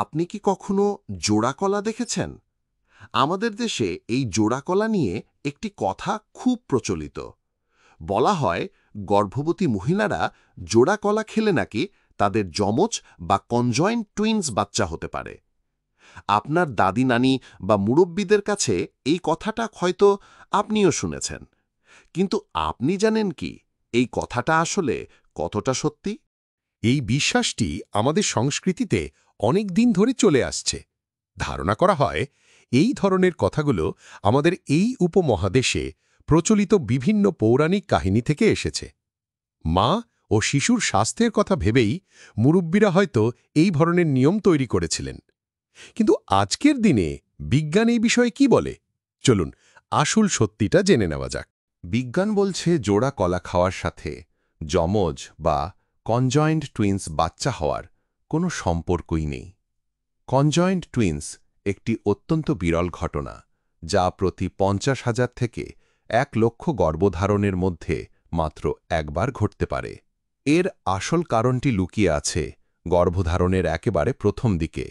আপনি কি কখনো জোড়া কলা দেখেছেন? আমাদের দেশে এই জোড়া কলা নিয়ে একটি কথা খুব প্রচলিত। বলা হয় গর্ভবতী মহিলারা জোড়া কলা খেলে নাকি তাদের যমজ বা কনজয়েন্ট টুইনস বাচ্চা হতে পারে। আপনার দাদি নানি বা মুরব্বীদের কাছে এই কথাটা হয়তো আপনিও শুনেছেন। কিন্তু আপনি জানেন কি এই কথাটা আসলে কতটা সত্যি? এই বিশ্বাসটি আমাদের সংস্কৃতিতে অনেক দিন ধরে চলে আসছে। ধারণা করা হয় এই ধরনের কথাগুলো আমাদের এই উপমহাদেশে প্রচলিত বিভিন্ন পৌরাণিক কাহিনী থেকে এসেছে। মা ও শিশুর স্বাস্থ্যের কথা ভেবেই মুরব্বীরা হয়তো এই ধরনের নিয়ম তৈরি করেছিলেন। কিন্তু আজকের দিনে বিজ্ঞান এই বিষয়ে কি বলে? চলুন আসল সত্যিটা জেনে নেওয়া যাক। বিজ্ঞান বলছে জোড়া কলা খাওয়ার সাথে যমজ বা কনজয়েন্ট টুইন্স বাচ্চা হওয়ার কোনো সম্পর্কই নেই। কনজয়েন্ট টুইন্স একটি অত্যন্ত বিরল ঘটনা, যা প্রতি ৫০,০০০ থেকে ১,০০,০০০ গর্ভধারণের মধ্যে মাত্র একবার ঘটতে পারে। এর আসল কারণটি লুকিয়ে আছে গর্ভধারণের একেবারে প্রথম দিকে।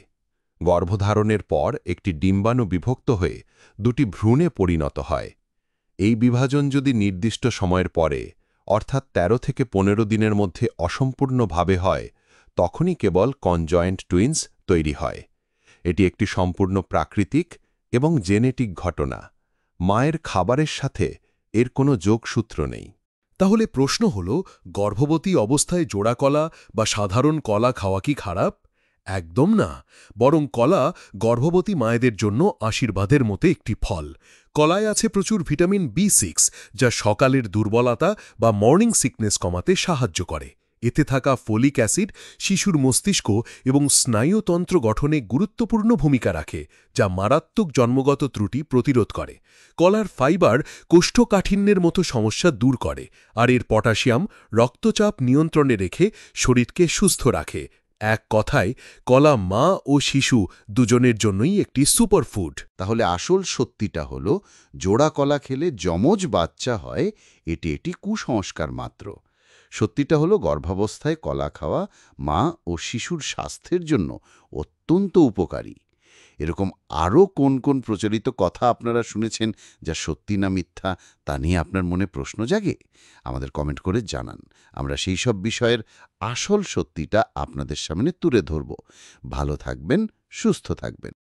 গর্ভধারণের পর একটি ডিম্বাণু বিভক্ত হয়ে দুটি ভ্রূণে পরিণত হয়। এই বিভাজন যদি নির্দিষ্ট সময়ের পরে, অর্থাৎ ১৩ থেকে ১৫ দিনের মধ্যে অসম্পূর্ণভাবে হয়, তখনই কেবল কনজয়েন্ট টুইন্স তৈরি হয়। এটি একটি সম্পূর্ণ প্রাকৃতিক এবং জেনেটিক ঘটনা। মায়ের খাবারের সাথে এর কোনো যোগসূত্র নেই। তাহলে প্রশ্ন হল, গর্ভবতী অবস্থায় জোড়া কলা বা সাধারণ কলা খাওয়া কি খারাপ? একদম না, বরং কলা গর্ভবতী মায়েদের জন্য আশীর্বাদের মতো একটি ফল। কলায় আছে প্রচুর ভিটামিন B6, যা সকালের দুর্বলতা বা মর্নিং সিকনেস কমাতে সাহায্য করে। এতে থাকা ফোলিক অ্যাসিড শিশুর মস্তিষ্ক এবং স্নায়ুতন্ত্র গঠনে গুরুত্বপূর্ণ ভূমিকা রাখে, যা মারাত্মক জন্মগত ত্রুটি প্রতিরোধ করে। কলার ফাইবার কোষ্ঠকাঠিন্যের মতো সমস্যা দূর করে, আর এর পটাশিয়াম রক্তচাপ নিয়ন্ত্রণে রেখে শরীরকে সুস্থ রাখে। এক কথায়, কলা মা ও শিশু দুজনের জন্যই একটি সুপারফুড। তাহলে আসল সত্যিটা হলো, জোড়া কলা খেলে যমজ বাচ্চা হয়, এটি কুসংস্কার মাত্র। সত্যিটা হলো, গর্ভাবস্থায় কলা খাওয়া মা ও শিশুর স্বাস্থ্যের জন্য অত্যন্ত উপকারী। এরকম আরও কোন কোন প্রচলিত কথা আপনারা শুনেছেন, যা সত্যি না মিথ্যা তা নিয়ে আপনার মনে প্রশ্ন জাগে? আমাদের কমেন্ট করে জানান। আমরা সেই সব বিষয়ের আসল সত্যিটা আপনাদের সামনে তুলে ধরব। ভালো থাকবেন, সুস্থ থাকবেন।